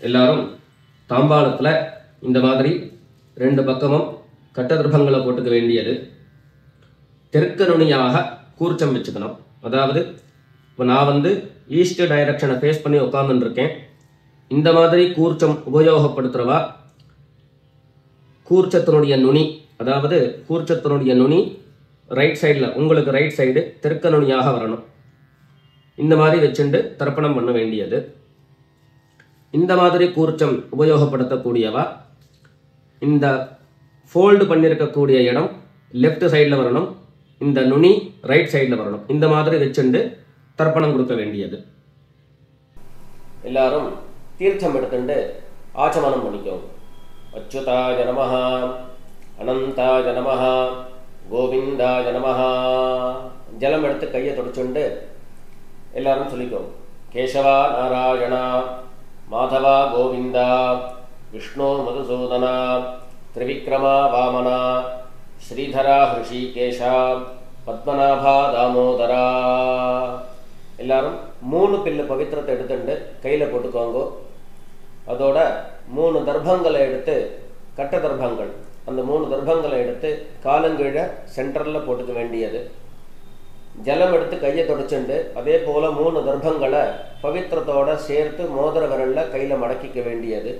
எல்லாரும் தாம்பாளத்தில் இந்த மாதிரி 2 பக்கமும் கட்டதிர்பங்களை போட்டுக்க வேண்டியது. தெற்கு நுனியாக கூர்ச்சம் வச்சுக்கணும். அதாவது இப்போ நான் ஈஸ்ட் டைரக்ஷனை ஃபேஸ் பண்ணி உட்காந்துட்டு இருக்கேன். இந்த மாதிரி கூர்ச்சம் உபயோகப்படுத்துகிறவா கூர்ச்சத்தினுடைய நுனி, அதாவது கூர்ச்சத்தினுடைய நுனி ரைட் சைடில், உங்களுக்கு ரைட் சைடு தெற்கு நுனியாக வரணும். இந்த மாதிரி வச்சுட்டு தர்ப்பணம் பண்ண வேண்டியது. இந்த மாதிரி கூர்ச்சம் உபயோகப்படுத்தக்கூடியவா இந்த ஃபோல்டு பண்ணியிருக்கக்கூடிய இடம் லெஃப்ட் சைடில் வரணும், இந்த நுனி ரைட் சைடில் வரணும். இந்த மாதிரி வச்சுட்டு தர்ப்பணம் கொடுக்க வேண்டியது. எல்லாரும் தீர்த்தம் எடுத்துட்டு ஆச்சமனம் பண்ணிக்கோங்க. அச்சுதாய நமஹ, அனந்தாய நமஹ, கோவிந்தாய நமஹ. ஜலம் எடுத்து கையை தொடச்சுண்டு எல்லாரும் சொல்லிக்கோங்க. கேசவா நாராயணா, மாதவா கோவிந்தா, விஷ்ணு மதுசூதனா, திரிவிக்ரமா வாமனா, ஸ்ரீதரா ஹிருஷிகேஷா, பத்மநாபா தாமோதரா. எல்லாரும் 3 பில்லு பவித்திரத்தை எடுத்துட்டு கையில் போட்டுக்கோங்க. அதோட 3 தர்ப்பங்களை எடுத்து, கட்ட தர்ப்பங்கள், அந்த 3 தர்ப்பங்களை எடுத்து காலங்கீழ சென்டரில் போட்டுக்க வேண்டியது. ஜலம் எடுத்து கையை தொடச்சுண்டு அதே போல் 3 தர்ப்பங்களை பவித்திரத்தோட சேர்த்து மோதிர விரலில் கையில் மடக்கிக்க வேண்டியது.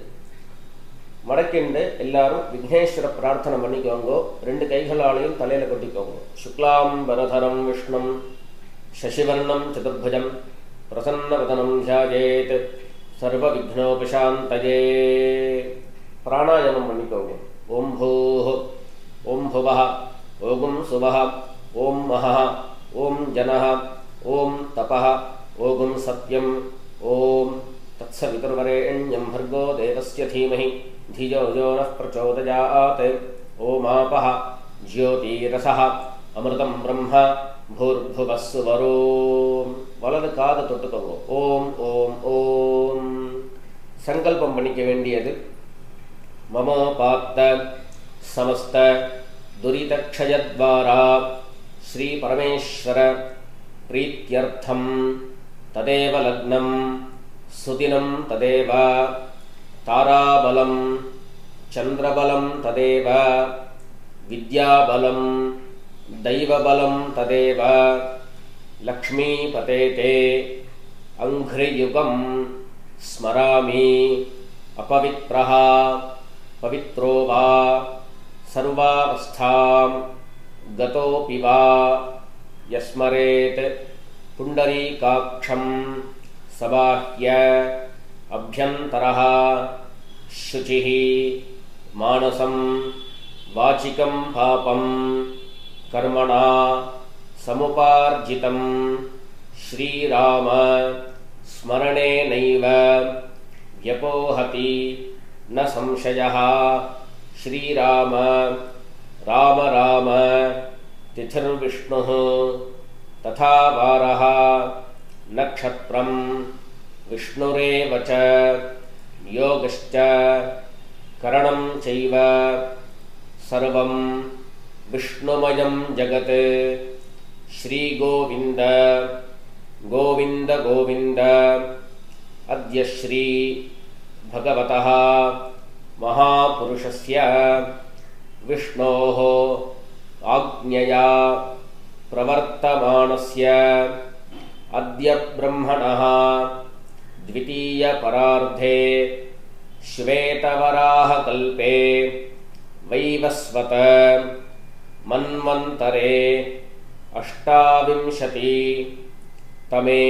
மடக்கிண்டு எல்லாரும் விக்னேஸ்வர பிரார்த்தனை பண்ணிக்கோங்க. 2 கைகளாலையும் தலையில் கொட்டிக்கோங்க. சுக்லாம் பரதரம் விஷ்ணும் சசிவர்ணம் சதுர்புஜம் பிரசன்னவதனம் தியாயேத் சர்வ விக்னோபிசாந்தயே. பிராணாயாமம் பண்ணிக்கோங்க. ஓம் பூஹ், ஓம் புவஹ, ஓம் சுவஹ, ஓம் மஹஹ, ஓம் ஜனஹ, ஓம் தபஹ, ஓம் சத்யம், ஓம் தத்சவிதுர்வரேண்யம் भर्गो देवस्य धीमहि धियो यो नः प्रचोदयात्. ओमापः ज्योतिरसः अमृतं ब्रह्म भूर्भुवः सुवरो. வலது காது தொட்டுக்கோங்க. ஓம் ஓம் ஓம். சங்கல்பம் பண்ணிக்க வேண்டியது. மமோபாத்த சமஸ்த துரிதக்ஷயத்வாரா ஸ்ரீ பரமேஸ்வர பிரீத்யர்த்தம் ததேவ லக்னம் சுதினம் ததேவ தாராபலம் சந்திரபலம் ததேவ வித்யாபலம் தைவபலம் ததேவ லக்ஷ்மீபதேதே அங்க்ரியுகம் ஸ்மராமி அபவித்ரஹ பவித்ரோ வா சர்வாவஸ்தாம் கதோபி வா யஸ்மரேத் புண்டரீகாக்ஷம் சபாஹ்ய அப்யந்தரஹ சுசிஹ மானசம் வாசிகம் பாபம் கர்மணா சமுபார்ஜிதம் ஸ்ரீராம ஸ்மரணேனைவ வ்யபோஹதி ந சம்சயः. ஸ்ரீராம ராம ராம திதிர்விஷ்ணுः ததா வாரः நக்ஷத்ரம் விஷ்ணுரேவ ச யோகஸ்ச கரணம் சைவ சர்வம் விஷ்ணுமயம் ஜகத். ஸ்ரீ கோவிந்த கோவிந்த கோவிந்த. அத்ய ஸ்ரீ பகவதः மகாபுருஷஸ்ய விஷ்ணோः ஆக்ஞயா பிரவர்த்தமானஸ்ய அத்ய பிரம்மணः द्वितीय परार्धे श्वेतवराह कल्पे वैवस्वत मन्वन्तरे अष्टाविंशति तमे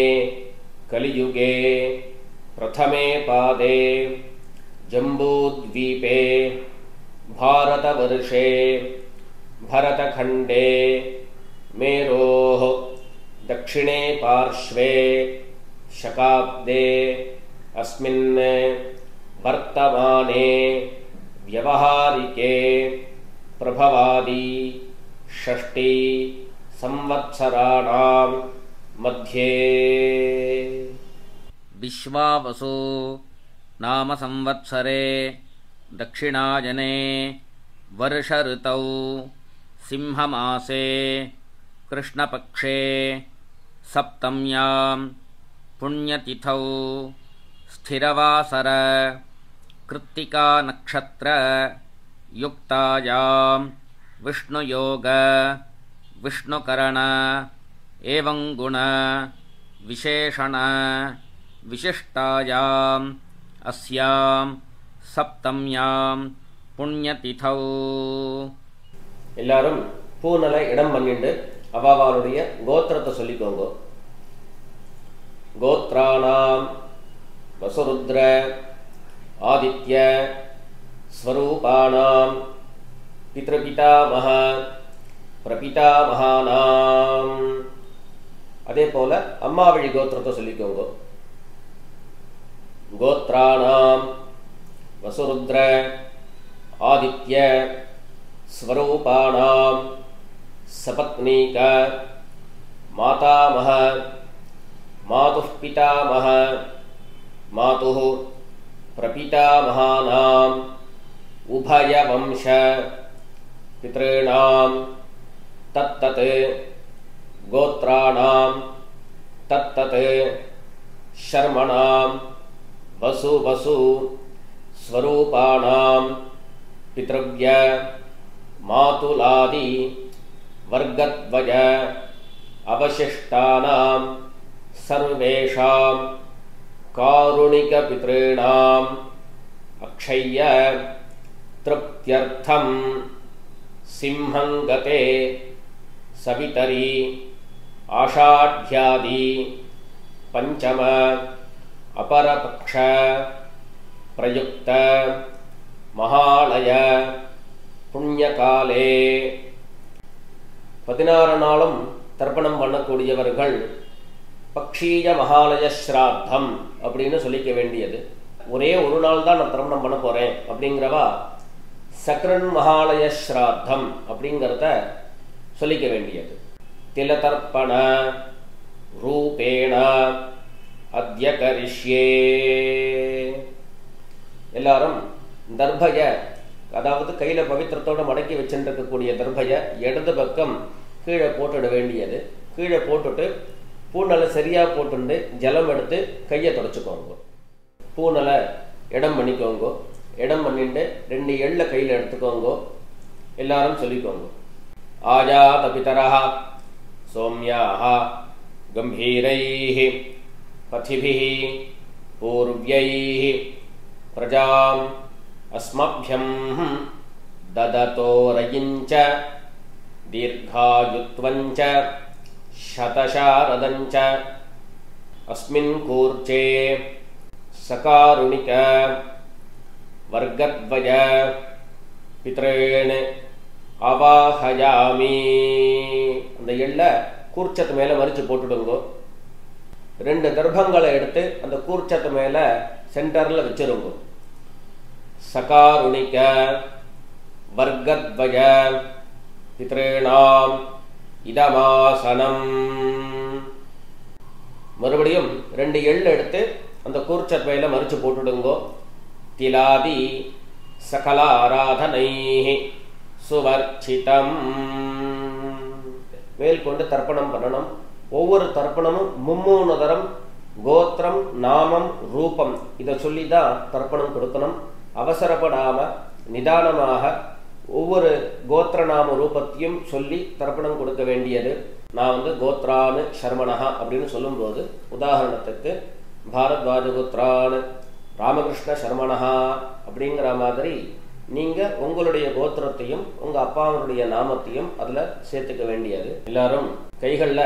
कलियुगे प्रथमे पादे जम्बूद्वीपे भारतवर्षे भरतखण्डे मेरोः दक्षिणे पार्श्वे शकाब्दे अस्मिन् वर्तमाने व्यवहारिके प्रभवादि षष्टि संवत्सराणां मध्ये विश्वावसु नाम संवत्सरे दक्षिणायने वर्ष ऋतौ सिंहमासे कृष्णपक्षे सप्तम्यां पुण्यतिथौ स्थिरवासर कृत्तिका नक्षत्र युक्तायां विष्णुयोग विष्णुकरण एवं गुण विशेषण विशिष्टायाम् अस्यां सप्तम्यां पुण्यतिथौ எல்லாரும் பூநலை இடம் பண்ணிட்டு அவாவாளுடைய கோத்திரத்தை சொல்லிக்கோங்க. கோத்ராணாம் வசுருத்ர ஆதித்ய ஸ்வரூபாணாம் பித்ருபிதாமஹ பிரபிதாமஹானாம். அதே போல அம்மாவழி கோத்திரத்தை சொல்லிக்கோங்க. கோத்ராணாம் வசுருத்ர ஆதித்ய ஸ்வரூபாணாம் சபத்னீக மாதாமஹ மாதுः பிதாமஹ மாதுः பிரபிதாமஹானாம் உபயவம்ச பித்ருணாம் தத்தத் கோத்ராணாம் தத்தத் ஷர்மணாம் வசு வசு ஸ்வரூபாணாம் பித்ருவ்ய மாதுலாதி வர்க்கத்வய அவசிஷ்டானாம் சர்வேஷாம் காருணிக பித்ருணாம் அக்ஷய்ய திருப்த்யர்த்தம் சிம்ஹங்கதே சவிதரி ஆஷாட்யாதி பஞ்சம அபரபக்ஷ பிரயுக்த மகாலய புண்ணியகாலே 16 நாளும் தர்ப்பணம் பண்ணக்கூடியவர்கள் பக்ஷீய மகாலய ஸ்ராத்தம் அப்படின்னு சொல்லிக்க வேண்டியது. ஒரே ஒரு நாள் தான் நான் தர்ப்பணம் பண்ண போறேன் அப்படிங்கிறவா சக்ரன் மகாலய ஸ்ராத்தம் அப்படிங்கிறத சொல்லிக்க வேண்டியது. திலதர்ப்பண ரூபேண அத்ய கரிஷ்யே. எல்லாரும் தர்பய, அதாவது கையில பவித்திரத்தோட மடக்கி வச்சுருக்கக்கூடிய தர்பய இடது பக்கம் கீழே போட்டுட வேண்டியது. கீழே போட்டுட்டு பூநலை சரியா போட்டுண்டு ஜலம் எடுத்து கையை தொடச்சுக்கோங்க. பூநலை இடம் பண்ணிக்கோங்க. இடம் பண்ணிட்டு 2 எள்ள கையில் எடுத்துக்கோங்க. எல்லாரும் சொல்லிக்கோங்க. ஆஜாத பிதரஹ சோம்யாஹ கம்பீரைஹி பதிபிஹி பூர்வ்யைஹி பிரஜாம் அஸ்மப்யம் தததோரயிஞ்ச தீர்காயுத்வஞ்ச சதசாரதஞ்ச அஸ்மின் கூர்ச்சே சகாருணிக வர்க்கத்வய பித்ரேண் அவாஹயாமி. அந்த எள்ள கூர்ச்சத்து மேல மறிச்சு போட்டுடுங்க. 2 தர்ப்பங்களை எடுத்து அந்த கூர்ச்சத்து மேல சென்டர்ல வச்சிருங்க. சகாருணிக வர்க்கத்வய பித்ரேணாம் இதமாசனம். மறுபடியும் 2 எள்ளு எடுத்து அந்த கூர்ச்சத் மேல மறிச்சு போட்டுடுங்கோ. திலாதி சகல ஆராதனை சுவர்ச்சிதம். மேல் கொண்டு தர்ப்பணம் பண்ணணும். ஒவ்வொரு தர்ப்பணமும் 3 தரம் கோத்திரம் நாமம் ரூபம் இதை சொல்லிதான் தர்ப்பணம் கொடுக்கணும். அவசரப்படாம நிதானமாக ஒவ்வொரு கோத்திர நாம ரூபத்தையும் சொல்லி தர்ப்பணம் கொடுக்க வேண்டியது. நான் கோத்ரானு சர்மணஹா அப்படின்னு சொல்லும்போது, உதாரணத்துக்கு பாரத்வாஜ கோத்ரானு ராமகிருஷ்ண சர்மணஹா அப்படிங்கிற மாதிரி நீங்க உங்களுடைய கோத்திரத்தையும் உங்க அப்பாவனுடைய நாமத்தையும் அதுல சேர்த்துக்க வேண்டியது. எல்லாரும் கைகள்ல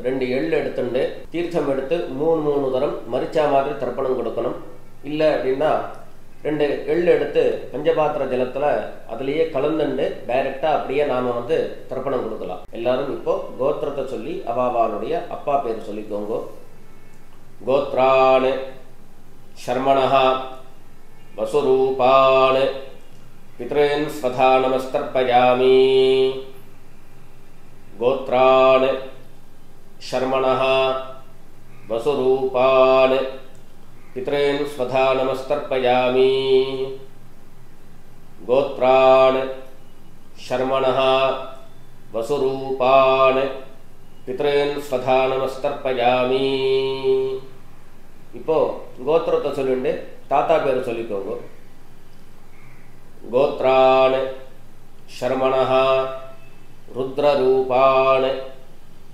2 எள்ளு எடுத்துட்டு தீர்த்தம் எடுத்து 3 தரம் மரிச்சா மாதிரி தர்ப்பணம் கொடுக்கணும். இல்ல அப்படின்னா 2 எள்ளு எடுத்து பஞ்சபாத்திர ஜலத்துல அதுலயே கலந்துண்டு டைரக்டா அப்படியே நாம தர்ப்பணம் கொடுக்கலாம். எல்லாரும் இப்போ கோத்திரத்தை சொல்லி அவாவாளுடைய அப்பா பேர் சொல்லிக்கோங்க. கோத்ரான் சர்மணஹா வசுரூபான் பித்ரேன் ஸ்வதா நமஸ்தர்ப்பயாமி. கோத்ரான் சர்மணஹா வசுரூபான் பித்ரேன் ஸ்வதா நமஸ்தர்ப்பயாமி. கோத்ரான் சர்மணஹா வசுரூபான் பித்ரேன் ஸ்வதா நமஸ்தர்ப்பயாமி. இப்போ கோத்திரத்தை சொல்லிட்டு தாத்தா பேர் சொல்லிக்கோங்க. கோத்ரான் ஷர்மணஹ ருத்ரரூபான்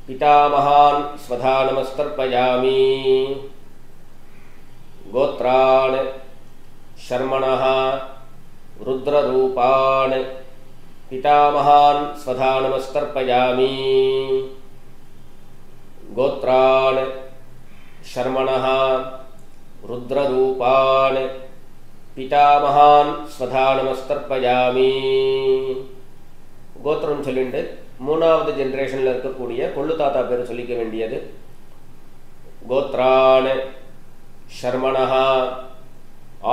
பிதாமகான் ஸ்வதா நமஸ்தர்ப்பயாமி. கோத்ரான் ஷர்மணஹ ருத்ரரூபான் பிதாமகான் ஸ்வதா நமஸ்தர்ப்பயாமி. கோத்ரான் ஷர்மணஹ ருத்ரரூபான் பிதாமகான் ஸ்வதா நமஸ்தர்ப்பயாமி. கோத்திரம் சொல்லிட்டு மூணாவது ஜெனரேஷனில் இருக்கக்கூடிய கொள்ளு தாத்தா பேர் சொல்லிக்க வேண்டியது. கோத்ரான் ஷர்மணஹ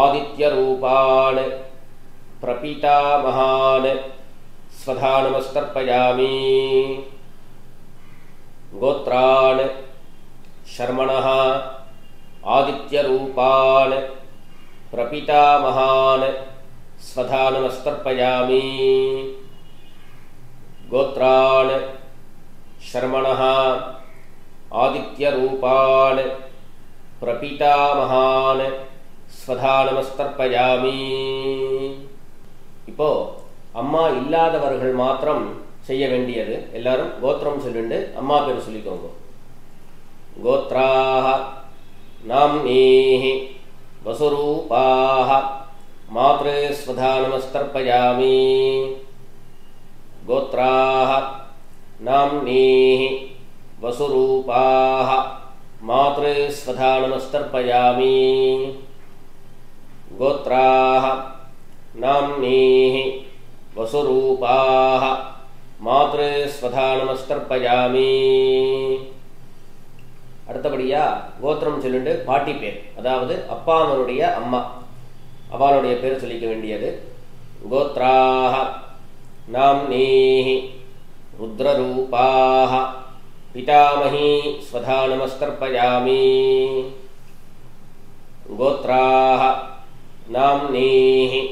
ஆதித்யரூபான் பிரபிதாமகான் ஸ்வதா நமஸ்தர்ப்பயாமி. கோத்ரான் ஷர்மணஹ ஆதித்யரூபான் பிரபிதாமகான் ஸ்வதா நமஸ்தர்ப்பயாமி. கோத்ரான் ஷர்மணஹ ஆதித்யரூபான் பிரபிதாமகான் ஸ்வதா நமஸ்தர்ப்பயாமி. இப்போ அம்மா இல்லாதவர்கள் மாத்திரம் செய்ய வேண்டியது. எல்லாரும் கோத்திரம் சொல்லிட்டு அம்மா பேர் சொல்லிக்கோங்க. கோத்ராஹ நாம்னீஹி வசுரூபாஹ மாத்ரே ஸ்வதா நமஸ்தர்ப்பயாமி. கோத்ராஹ நாம்னீஹி வசுரூபாஹ மாத்ரே ஸ்வதா நமஸ்தர்ப்பயாமி. கோத்ராஹ நாம்னீஹி வசுரூபாஹ மாத்ரே ஸ்வதா நமஸ்தர்ப்பயாமி. அடுத்தபடியா கோத்திரம் சொல்லிட்டு பாட்டி பேர், அதாவது அப்பாவனுடைய அம்மா அவளுடைய பேர் சொல்லிக்க வேண்டியது. கோத்ராஹ நாம்னீஹி ருத்ரரூபாஹ பிதாமஹி ஸ்வதா நமஸ்தர்ப்பயாமி. கோத்ராஹ நாம்னீஹி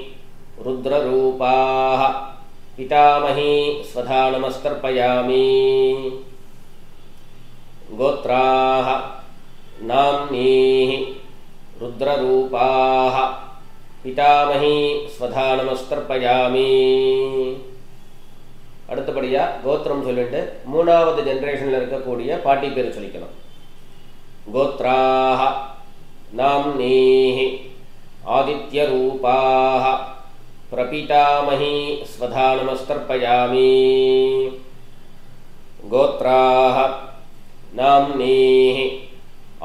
ருத்ரரூபாஹ பிதாமஹி ஸ்வதா நமஸ்தர்ப்பயாமி. கோத்ராஹ நாம்னீஹி ருத்ரரூபாஹ பிதாமஹி ஸ்வதா நமஸ்தர்ப்பயாமி. அடுத்தபடியா கோத்திரம் சொல்லிட்டு மூணாவது ஜெனரேஷனில் இருக்கக்கூடிய பாட்டி பேர் சொல்லிக்கணும். கோத்ராஹ நாம்னீஹி ஆதித்யரூபாஹ பிரபிதாமஹி ஸ்வதா நமஸ்தர்ப்பயாமி. கோத்ராஹ நாம்னீஹி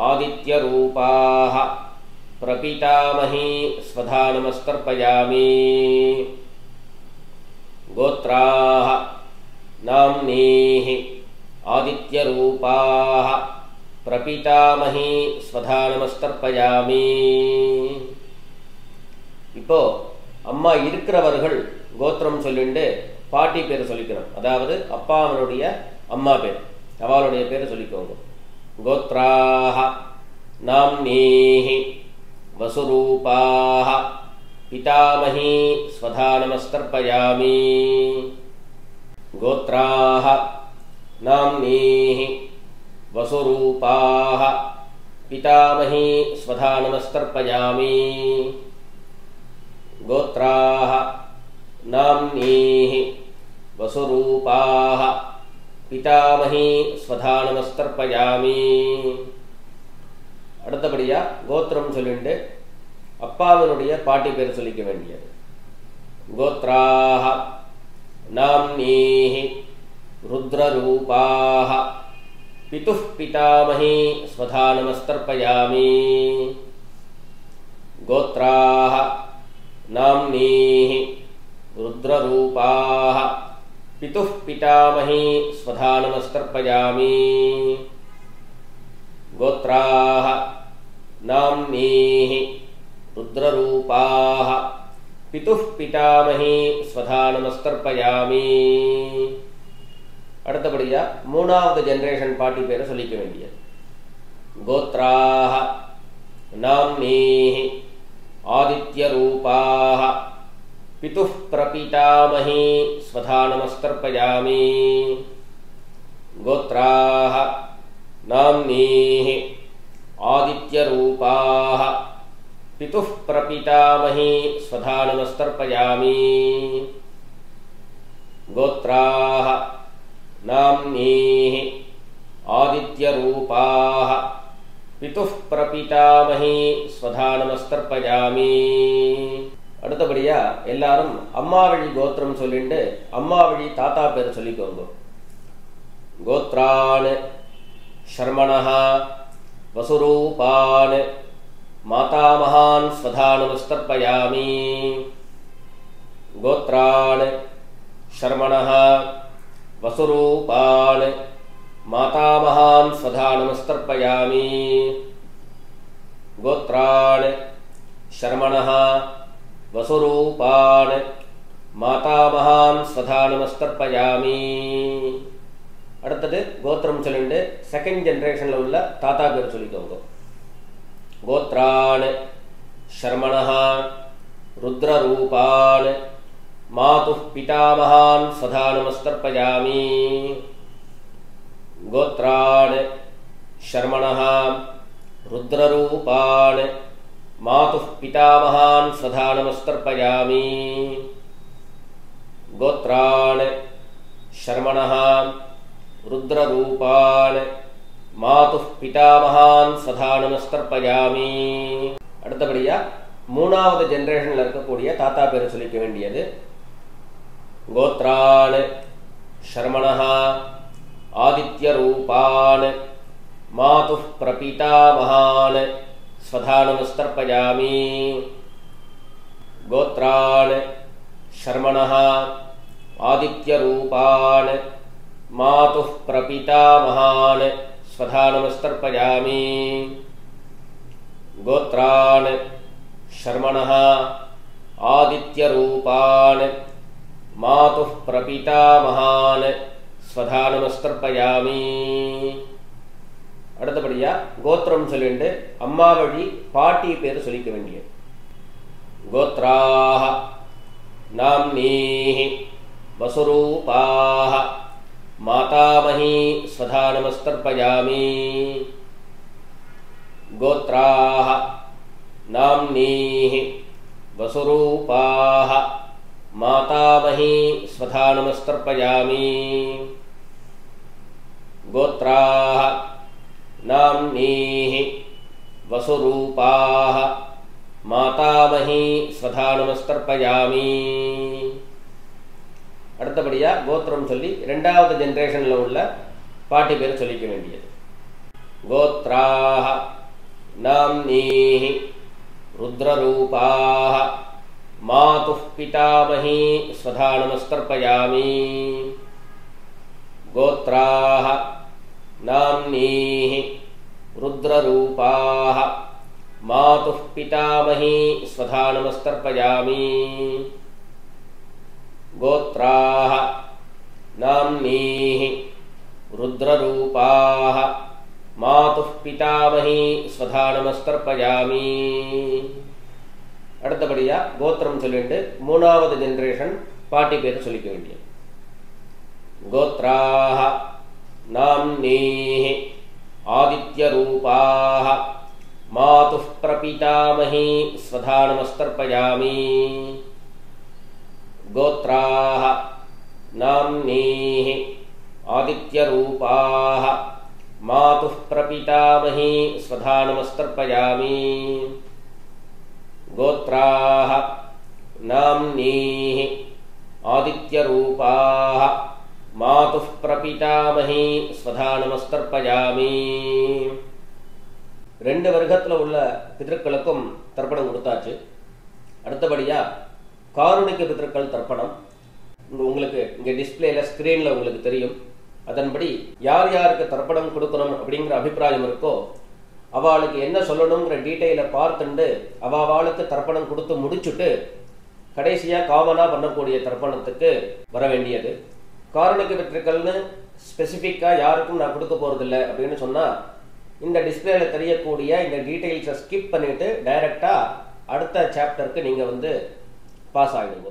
ஆதித்யரூபாஹ பிரபிதாமஹி ஸ்வதா நமஸ்தர்ப்பயாமி. கோத்ராஹ நாம்னீஹி ஆதித்யரூபாஹ பிரபிதாமஹி ஸ்வதா நமஸ்தர்ப்பயாமி. இப்போ அம்மா இருக்கிறவர்கள் கோத்திரம் சொல்லிட்டு பாட்டி பேர் சொல்லிக்கணும். அதாவது அப்பாவனுடைய அம்மா பேர் அவளுடைய பேர் சொல்லிக்கோங்க. கோத்ராஹ நாம்னீஹி வசுரூபாஹ பிதாமஹி ஸ்வதா நமஸ்தர்ப்பயாமி. கோத்ராஹ நாம்னீஹி வசுரூபாஹ பிதாமஹி ஸ்வதா நமஸ்தர்ப்பயாமி. கோத்ராஹ நாம்னீஹி வசுரூபாஹ பிதாமஹி ஸ்வதா நமஸ்தர்ப்பயாமி. அடுத்தபடியா கோத்திரம் சொல்லிட்டு அப்பாவினுடைய பாட்டி பேர் சொல்லிக்க வேண்டியது. கோத்ராஹ நாம்னீஹி ருத்ரரூபாஹ பிதுஹ் பிதாமஹி ஸ்வதா நமஸ்தர்ப்பயாமி. கோத்ராஹ நாம்னீஹி ருத்ரரூபாஹ பிதுஹ் பிதாமஹி ஸ்வதா நமஸ்தர்ப்பயாமி. கோத்ராஹ நாம்னீஹி ருத்ரரூபாஹ பிதுஹ் பிதாமஹி ஸ்வதா நமஸ்தர்ப்பயாமி. அடுத்தபடியா மூணாவது ஜெனரேஷன் பாட்டி பேரை சொல்லிக்க வேண்டியது. கோத்ராஹ நாம்னீஹி ஆதித்யரூபாஹ பிதுஹ் பிரபிதாமஹி ஸ்வதா நமஸ்தர்ப்பயாமி. கோத்ராஹ நாம்னீஹி आदित्यरूपाः पितुः प्रपितामही स्वधा नमस्तर्पयामि। गोत्राः नाम्नीः आदित्यरूपाः पितुः प्रपितामही स्वधा नमस्तर्पयामि। அடுத்தபடியா எல்லாரும் அம்மா வழி கோத்திரம் சொல்லிட்டு அம்மா வழி தாத்தா பேர் சொல்லிக்கோங்க. கோத்ரான் शर्मणः वसुरूपान् मातामहान् स्वधा नमस्तर्पयामि। गोत्रान् शर्मणः वसुरूपान् मातामहान् स्वधा नमस्तर्पयामि। गोत्रान् शर्मणः वसुरूपान् मातामहान् स्वधा नमस्तर्पयामि। அடுத்தது கோத்திரம் சொல்லிட்டு செகண்ட் ஜெனரேஷன்ல உள்ள தாத்தா பேர் சொல்லிக்கோங்க. கோத்ரான் शर्मणः रुद्ररूपान् मातुः पितामहान् स्वधा नमस्तर्पयामि। गोत्रान् शर्मणः रुद्ररूपान् मातुः पितामहान् स्वधा नमस्तर्पयामि। गोत्रान् शर्मणः रुद्ररूपान् मातुः पितामहान् स्वधा नमस्तर्पयामि। அடுத்தபடியா மூணாவது ஜெனரேஷன்ல இருக்கக்கூடிய தாத்தா பேர் சொல்லிக்க வேண்டியது. கோத்ரான் शर्मणः आदित्यरूपान् मातुः प्रपितामहान् स्वधा नमस्तर्पयामि। गोत्रान् शर्मणः आदित्यरूपान् मातुः प्रपितामहान् स्वधा नमस्तर्पयामि। गोत्रान् शर्मणः आदित्यरूपान् मातुः प्रपितामहान् स्वधा नमस्तर्पयामि। அடுத்தபடியா கோத்திரம் சொல்லிட்டு அம்மா வழி பாட்டி பேர் சொல்லிக்க வேண்டியது. கோத்ராः नाम्नीः वसुरूपाः मातामही स्वधा नमस्तर्पयामि। गोत्राः नाम्नीः वसुरूपाः मातामही स्वधा नमस्तर्पयामि। गोत्राः नाम्नीः वसुरूपाः मातामही स्वधा नमस्तर्पयामि। அடுத்தபடியா கோத்திரம் சொல்லி இரண்டாவது ஜெனரேஷன்ல உள்ள பாட்டி பேர் சொல்லிக்க வேண்டியது. கோத்ராः नाम्नीः रुद्ररूपाः मातुः पितामही स्वधा नमस्तर्पयामि। गोत्राः नाम्नीः रुद्ररूपाः मातुः पितामही स्वधा नमस्तर्पयामि। गोत्राः नाम्नीः रुद्ररूपाः मातुः पितामही स्वधा नमस्तर्पयामि। அடுத்தபடியா கோத்திரம் சொல்லிட்டு மூணாவது ஜெனரேஷன் பாட்டி பேர் சொல்லிக்க வேண்டியது. கோத்ராः नाम्नीः आदित्यरूपाः मातुः प्रपितामही स्वधा नमस्तर्पयामि। गोत्राः नाम्नीः आदित्यरूपाः मातुः प्रपितामही स्वधा नमस्तर्पयामि। गोत्राः नाम्नीः आदित्यरूपाः मातुः प्रपितामही स्वधा नमस्तर्पयामि. ரெண்டு வர்க்கத்தில் உள்ள பிதர்களுக்கும் தர்ப்பணம் கொடுத்தாச்சு. அடுத்தபடியா காருணிக பிதர்கள் தர்ப்பணம் உங்களுக்கு இங்கே டிஸ்பிளேல ஸ்க்ரீனில் உங்களுக்கு தெரியும். அதன்படி யார் யாருக்கு தர்ப்பணம் கொடுக்கணும் அப்படிங்கிற அபிப்பிராயம் இருக்கோ அவளுக்கு என்ன சொல்லணுங்கிற டீட்டெயிலை பார்த்துட்டு அவளுக்கு தர்ப்பணம் கொடுத்து முடிச்சுட்டு கடைசியாக காமனாக பண்ணக்கூடிய தர்ப்பணத்துக்கு வர வேண்டியது. காருணிக பிதர்கள்னு ஸ்பெசிஃபிக்காக யாருக்கும் நான் கொடுக்க போகிறதில்ல அப்படின்னு சொன்னால் இந்த டிஸ்பிளேல தெரியக்கூடிய இந்த டீட்டெயில்ஸை ஸ்கிப் பண்ணிவிட்டு டைரெக்டாக அடுத்த சாப்டருக்கு நீங்கள் பாஸ் ஆகிடுங்க.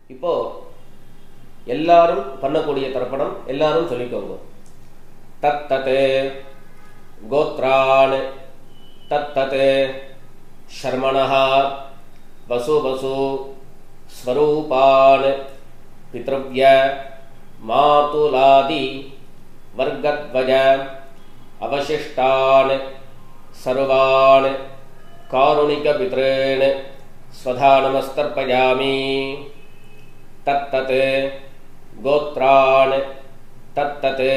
இப்போ எல்லாரும் பண்ணக்கூடிய தர்ப்பணம் எல்லாரும் சொல்லிக்கோங்க. தத்தத் கோத்ரான் தத்தத் ஷர்மணஹ வசு வசு ஸ்வரூபான் பித்ருவ்ய மாதுலாதி வர்கத்வஜ அவசிஷ்டான் சர்வான் காருணிக பித்ரேன் ஸ்வதா நமஸ்தர்ப்பயாமி. தத்தத் கோத்ரான் தத்தத்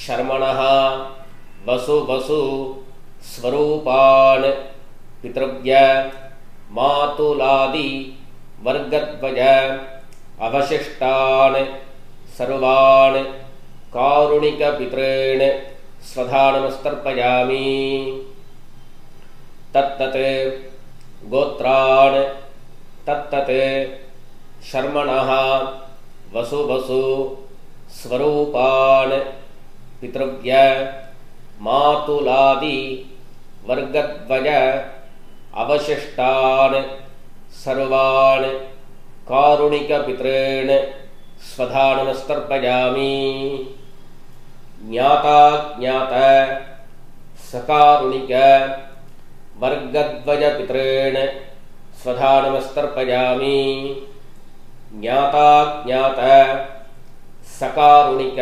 ஷர்மணஹ வசு வசு ஸ்வரூபான் பித்ருவ்ய மாதுலாதி வர்கத்வஜ அவசிஷ்டான் சர்வான் காருணிக பித்ரேன் ஸ்வதா நமஸ்தர்ப்பயாமி. தத்தத் கோத்ரான் தத்தத் ஷர்மணஹ வசு வசு ஸ்வரூபான் பித்ருவ்ய மாதுலாதி வர்கத்வஜ அவசிஷ்டான் சர்வான் காருணிக பித்ரேன் ஸ்வதா நமஸ்தர்ப்பயாமி. ஞாதா ஞாத சகாருணிக வர்கத்வஜ பித்ரேன் ஸ்வதா நமஸ்தர்ப்பயாமி. ஞாதா ஞாத சகாருணிக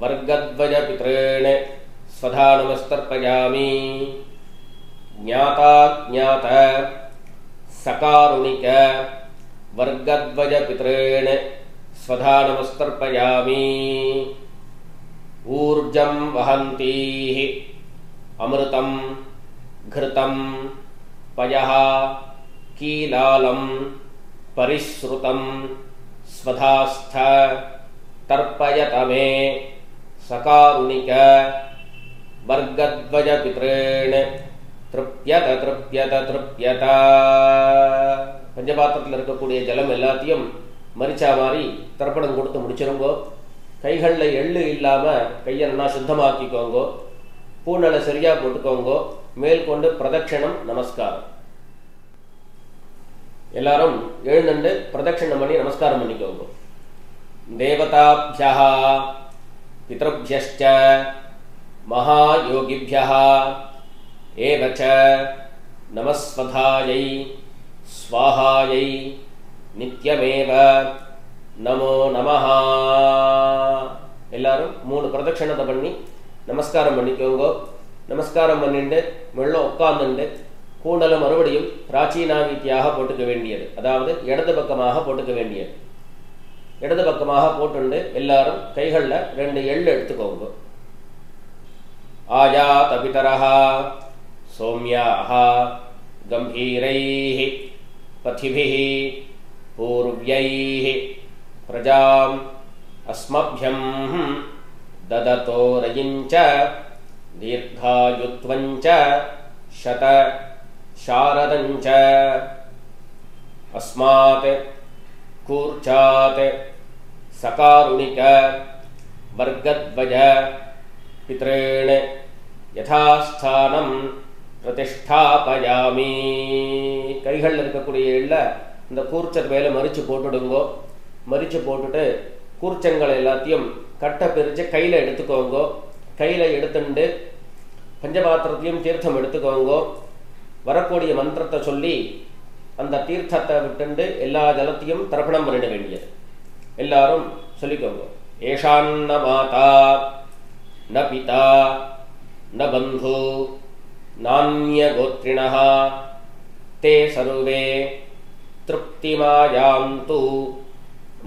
வர்கத்வஜ பித்ரேன் ஸ்வதா நமஸ்தர்ப்பயாமி. ஞாதா ஞாத சகாருணிக வர்கத்வஜ பித்ரேன் ஸ்வதா நமஸ்தர்ப்பயாமி. ஊர்ஜம் வஹந்தீஹ அமிர்தம் घृतं पयः कीलालं परिश्रुतं स्वधास्थ तर्पयत मे सकारुणिक वर्गद्वज पितॄन् तृप्यत तृप्यत तृप्यत. பஞ்சபாத்திரத்தில் இருக்கக்கூடிய ஜலம் எல்லாத்தையும் மரிச்சா மாதிரி தர்ப்பணம் கொடுத்து முடிச்சிருங்கோ. கைகளில் எள்ளு இல்லாமல் கையை நல்லா சுத்தமாக்கிக்கோங்கோ. பூநலை சரியாக போட்டுக்கோங்கோ. மேல் கொண்டு பிரதட்சணம் நமஸ்காரம். எல்லாரும் எழுந்துண்டு பிரதட்சணம் பண்ணி நமஸ்காரம் பண்ணிக்கோங்க. தேவதாப்யஹ பித்ருப்யஷ்ச மகாயோகிப்யஹ ஏவச நமஸ்வதாயை ஸ்வாஹாயை நித்யமேவ நமோ நமஹ. எல்லாரும் 3 பிரதட்சணத்தை பண்ணி நமஸ்காரம் பண்ணிக்கோங்க. நமஸ்காரம் பண்ணிட்டு மெல்ல உட்கார்ந்துண்டு கூண்டலை மறுபடியும் பிராச்சீனாவீத்தியாக போட்டுக்க வேண்டியது, அதாவது இடது பக்கமாக போட்டுக்க வேண்டியது. இடது பக்கமாக போட்டுண்டு எல்லாரும் கைகளில் 2 எள்ளு எடுத்துக்கோங்க. ஆயாத பிதரஹ சௌம்யாஹ கம்பீரைஹ பதிபிஹ பூர்வ்யைஹ பிரஜாம் அஸ்மப்யம் தததோ ரயிஞ்ச தீர்காயுத்வஞ்ச சத சாரதஞ்ச அஸ்மாத் கூர்ச்சாத் சகாருணிக வர்கத்வஜ பித்ரேண் யதாஸ்தானம் பிரதிஷ்டாபயாமி. கைகளில் இருக்கக்கூடிய எள்ள இந்த கூர்ச்சர் மேலே மறித்து போட்டுடுங்கோ. மறித்து போட்டுட்டு கூர்ச்சங்களை எல்லாத்தையும் கட்டை பிரித்து கையில் எடுத்துக்கோங்கோ. கையில் எடுத்துட்டு பஞ்சபாத்திரத்தையும் தீர்த்தம் எடுத்துக்கோங்கோ. வரக்கூடிய மந்திரத்தை சொல்லி அந்த தீர்த்தத்தை விட்டுண்டு எல்லா ஜலத்தையும் தர்ப்பணம் பண்ணிட வேண்டியது. எல்லாரும் சொல்லிக்கோங்க. ஏஷான்ன மாதா ந பிதா ந பந்து நான்ய கோத்ரிணஹ தே சர்வே திருப்திமாயாந்து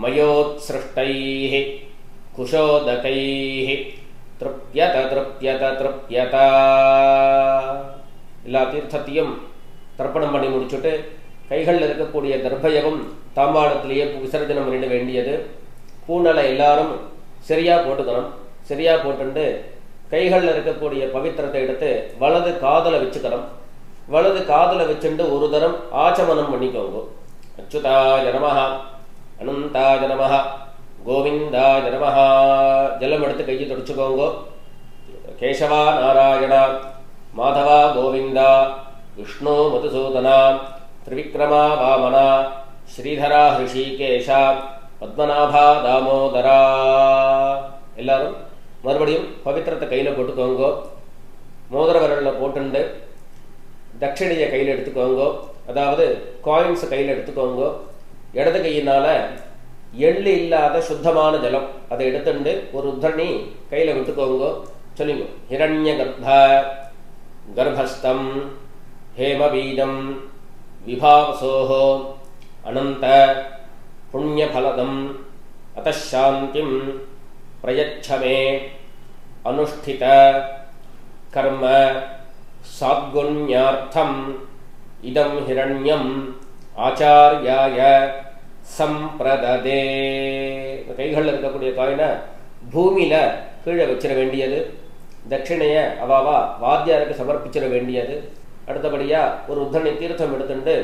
மயோத்ஸ்ருஷ்டைஹ குஷோதகைஹ திருப்யத திருப்யத திருப்யத. எல்லா தீர்த்தத்தையும் தர்ப்பணம் பண்ணி முடிச்சுட்டு கைகளில் இருக்கக்கூடிய தர்பயவும் தாம்பாளத்திலேயே விசர்ஜனம் பண்ணிட வேண்டியது. பூநலை எல்லாரும் சரியாக போட்டுக்கணும். சரியாக போட்டுண்டு கைகளில் இருக்கக்கூடிய பவித்திரத்தை எடுத்து வலது காதில் வச்சுக்கணும். வலது காதில் வச்சுட்டு ஒரு தரம் ஆச்சமனம் பண்ணிக்கோங்க. அச்சுதாய நமஹ அனந்தாய நமஹ கோவிந்தாய நமஹ. ஜலம் எடுத்து கையை தொடச்சுக்கோங்க. கேசவா நாராயணா மாதவா கோவிந்தா விஷ்ணு மதுசூதனா திரிவிக்ரமா வாமனா ஸ்ரீதரா ஹிருஷிகேஷா பத்மநாபா தாமோதரா. எல்லாரும் மறுபடியும் பவித்திரத்தை கையில் போட்டுக்கோங்க. மோதிர விரலில் போட்டுண்டு தட்சிணையை கையில் எடுத்துக்கோங்க. அதாவது காயின்ஸை கையில் எடுத்துக்கோங்க. இடது கையினால் எள்ளு இல்லாத சுத்தமான ஜலம் அதை எடுத்துட்டு ஒரு உத்தரணி கையில் விட்டுக்கோங்க. சொல்லுங்க. ஹிரண்ய கர்ப்பஸ்தம் ஹேமபீஜம் விபாவசோஹோ அனந்த புண்ணியபலதம் அத்தசாந்திம் பிரயச்சமே அனுஷ்டித கர்ம சாத்குண்யார்த்தம் இதம் ஹிரண்யம் ஆச்சார்யாய சம்பிரததே. கைகளில் இருக்கக்கூடிய காயினை பூமியில் கீழே வச்சிட வேண்டியது. தட்சிணையை அவாவா வாத்தியாருக்கு சமர்ப்பிச்சிட வேண்டியது. அடுத்தபடியாக ஒரு உத்தரணி தீர்த்தம் எடுத்துட்டு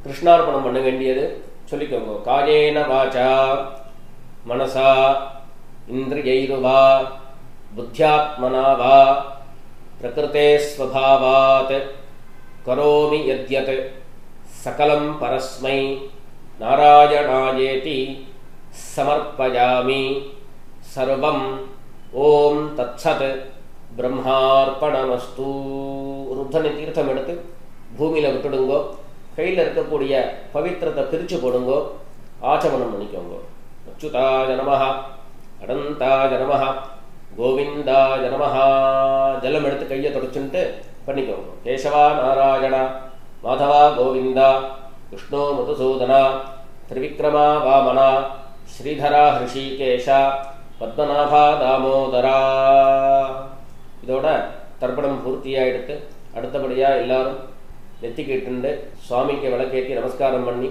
கிருஷ்ணார்ப்பணம் பண்ண வேண்டியது. சொல்லிக்கோங்க. காயேன வாச்சா மனசா இந்திரியைருவா புத்தியாத்மனா வா பிரகிருதே ஸ்வபாவாத் கரோமி யத்யத் சகலம் பரஸ்மை நாராயணாயேதி சமர்ப்பயாமி சர்வம் ஓம் தத்சத் பிரம்மார்ப்பணமஸ்து. ஒரு உத்தரணி தீர்த்தம் எடுத்து பூமியில் விட்டுடுங்கோ. கையில் இருக்கக்கூடிய பவித்திரத்தை பிரித்து போடுங்கோ. ஆச்சமனம் பண்ணிக்கோங்க. அச்சுதாய நமஹ, அனந்தாய நமஹ, கோவிந்தாய நமஹ. ஜலம் எடுத்து கையை தொடச்சுட்டு பண்ணிக்கோங்க. கேசவா நாராயணா மாதவா கோவிந்தா விஷ்ணு மதுசூதனா திரிவிக்ரமா வாமனா ஸ்ரீதரா ஹிருஷிகேஷா பத்மநாபா தாமோதரா. இதோட தர்ப்பணம் பூர்த்தியாயிடுத்து. அடுத்தபடியாக எல்லாரும் நெத்திக்கிட்டு சுவாமிக்கு விளக்கேற்றி நமஸ்காரம் பண்ணி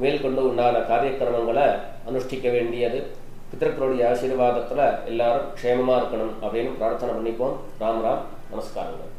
மேற்கொண்டு உண்டான காரியக்கிரமங்களை அனுஷ்டிக்க வேண்டியது. பித்தர்களுடைய ஆசீர்வாதத்தில் எல்லாரும் க்ஷேமமாக இருக்கணும் அப்படின்னு பிரார்த்தனை பண்ணிப்போம். ராம் ராம். நமஸ்காரங்கள்.